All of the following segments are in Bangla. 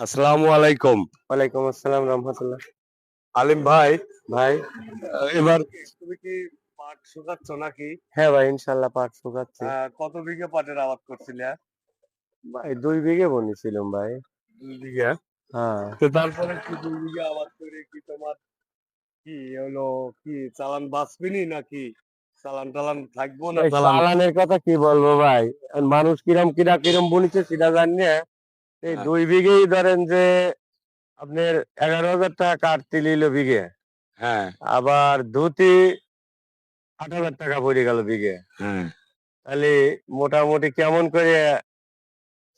আসসালামু আলাইকুম। ওয়ালাইকুম আসসালাম রহমতুল্লাহ। আলিম ভাই, ভাই, এবার তুমি কি পাট শুকাচ্ছ নাকি? হ্যাঁ ভাই, ইনশাল্লাহ পাট শুকাচ্ছি। কত বিঘা পাটের আবাদ করছিলে? ভাই 2 বিঘে বনেছিলাম ভাই। 2 বিঘা। হ্যাঁ, তো তারপরে কি 2 বিঘা আবাদ করে কি তোমার কি হলো, কি চালান বাঁচবেনি নাকি চালান টালান থাকবো না ভাই চালান? চালানের কথা কি বলবো ভাই, আর মানুষ কিরম কিরম বুনেছে সেটা জানি না। এই হ্যাঁ, 2 বিঘেই ধরেন যে আপনার 11,000 টাকা কাটতে নিল বিঘে, হ্যাঁ, আবার ধুতি 8,000 টাকা পড়ে গেল বিঘে। হ্যাঁ। তাহলে মোটামুটি কেমন করে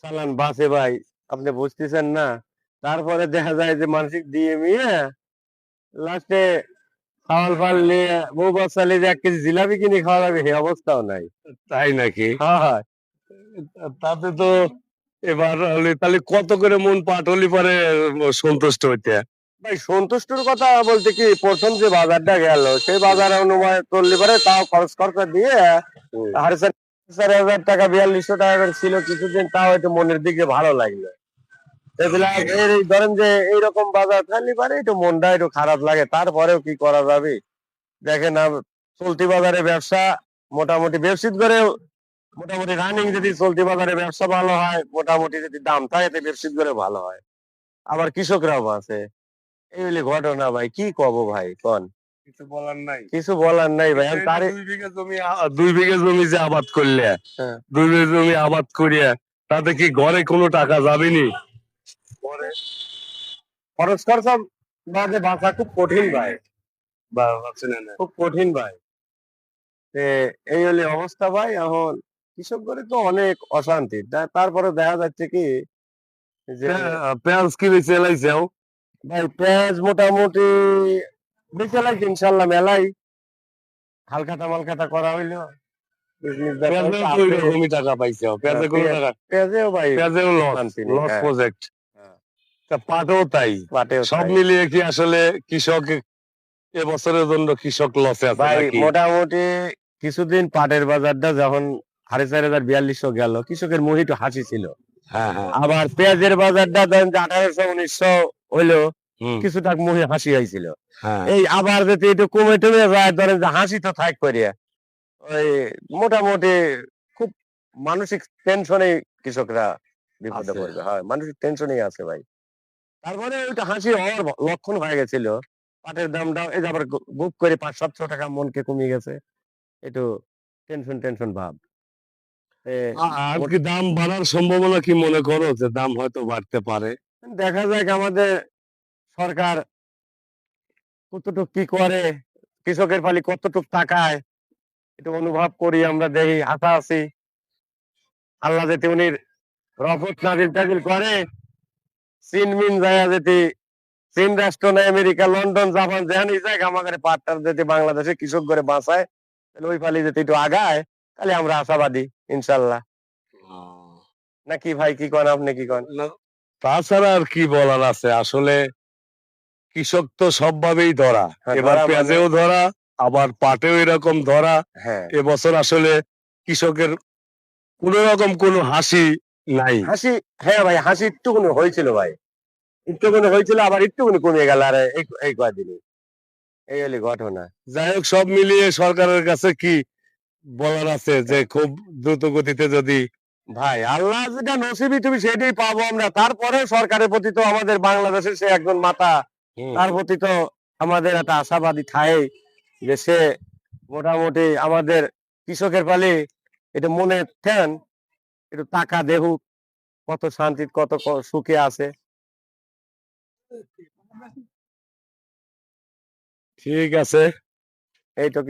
চালান বাঁচে ভাই, আপনি বুঝতেছেন না। তারপরে দেখা যায় যে মানসিক দিয়ে মিয়া লাস্টে খাওয়াল পাল নিয়ে বউ বাচ্চা নিয়ে যে 1 কেজি জিলাপি কিনে খাওয়া যাবে সেই অবস্থাও নাই। তাই নাকি? হ্যাঁ হ্যাঁ। তাতে তো এবার হলে তাহলে কত করে মন পাট হলে পরে সন্তুষ্ট হইতে? ভাই সন্তুষ্টর কথা বলতে কি, প্রথম যে বাজারটা গেল সেই বাজারে অনুমান করলে পারে তাও খরচ খরচা দিয়ে হুম। 4,500 টাকা 4,200 টাকা করে ছিল কিছুদিন, তাও একটু মনের দিকে ভালো লাগলো। এই ধরেন যে এইরকম বাজার থাকলে পারে একটু মনটা একটু খারাপ লাগে, তারপরেও কি করা যাবে। দেখেন চলতি বাজারে ব্যবসা মোটামুটি ব্যবসিত করে, মোটামুটি রানিং যদি চলতি বাজারে ব্যবসা ভালো হয়, মোটামুটি যদি দাম থাকে তো ব্যবসিত করে ভালো হয়। আবার কৃষকরাও আছে। এই হইলে ঘটনা ভাই, কি কব ভাই কোন। কিছু বলার নাই। কিছু বলার নাই ভাই, আমি এই যে তারে 2 বিঘা জমি 2 বিঘা জমি যে আবাদ করলে, হ্যাঁ, 2 বিঘা জমি আবাদ করিয়া তাতে কি ঘরে কোনো টাকা যাবেনি? পরে খরচ খরচা বাদে বাঁচা খুব কঠিন ভাই, বা হচ্ছে না না। খুব কঠিন ভাই। তে এই হলে অবস্থা ভাই। এখন কৃষক করে তো অনেক অশান্তি, তারপরে দেখা যাচ্ছে কি যে পেঁয়াজ কি বেশি এলাইছেও? ভাই পেঁয়াজ মোটামুটি বেচে লাগছে ইনশাল্লাহ মেলাই, হালখাতা মালখাতা করা হইলো, বিজনেস ব্যাপার পেঁয়াজেও তো আছে। ওইরকমই টাকা পাইছেও, পেঁয়াজে কোনো টাকা, পেঁয়াজেও ভাই পেঁয়াজেও লস, শান্তি নেই। লস হ্যাঁ প্রজেক্ট। হ্যাঁ, তা পাটও তাই। পাটেও সব তাই মিলিয়ে কি আসলে কৃষক এবছরের জন্য কৃষক লসে আছে ভাই। নাকি? মোটামুটি কিছুদিন পাটের বাজারটা যখন 4,500 গেল, কৃষকের মুখে একটু হাসি ছিল। হ্যাঁ, হ্যাঁ। আবার পেঁয়াজের বাজারটা ধরেন যে 1,800 1900 হইলো, হুম, কিছুটা মুখে হাসি হয়েছিল। হ্যাঁ। এই আবার যদি একটু কমে টমে যায়, ধরেন যে হাসি তো থাক করিয়া ওই মোটামুটি খুব মানসিক টেনশনে কৃষকরা বিপদে আছে। পড়বে। হয় মানসিক টেনশনেই আছে ভাই। তারপরে ওইটা হাসি হওয়ার লক্ষণ হয়ে গেছিল। পাটের দামটা এই যে আবার গুপ করে 500 700 টাকা মনকে কমে গেছে। একটু টেনশন টেনশন ভাব। আর মোট কি দাম বাড়ার সম্ভাবনা কি মনে করো যে দাম হয়তো বাড়তে পারে? দেখা যাক আমাদের সরকার কতটুক কি করে, কৃষকের ফালি কতটুক তাকায়, একটু অনুভব করি, আমরা দেখি আশা আছি আল্লাহ যাতে উনি রহমত নাজিল টাজিল করে। চীন মিন যায় যদি, চীন রাষ্ট্র না আমেরিকা লন্ডন জাপান যেখানেই যাক আমাদের পাটটার যদি বাংলাদেশে কৃষক করে বাঁচায়, তাহলে ওই ফালি যদি একটু আগায়, তাহলে আমরা আশাবাদী ইনশাল্লাহ। আহ, নাকি ভাই কি কন, আপনি কি কন? না, তাছাড়া আর কি বলার আছে আসলে, কৃষক তো সবভাবেই ধরা। হ্যাঁ এবার ধরা মানে, পেঁয়াজেও ধরা, আবার পাটেও এরকম ধরা। হ্যাঁ এবছর আসলে কৃষকের কোন রকম কোনো হাসি নাই। হাসি, হ্যাঁ ভাই হাসি একটুখানি হয়েছিল ভাই, একটুখানি হয়েছিল, আবার একটুখানি কমে গেল। আর এই কয়দিনে এই হলি ঘটনা। যাই হোক, সব মিলিয়ে সরকারের কাছে কি বলার আছে যে খুব দ্রুত গতিতে যদি ভাই আল্লাহ যেটা নসিবি তুমি সেটাই পাবো আমরা। তারপরে সরকারের প্রতি তো আমাদের বাংলাদেশের সে একজন মাতা, হুম, তার প্রতি তো আমাদের একটা আশাবাদী থাকে যে সে মোটামুটি আমাদের কৃষকের পালি এটা মনে ঠেন একটু টাকা দেখুক, কত শান্তি কত সুখে আছে। ঠিক আছে। এই তো।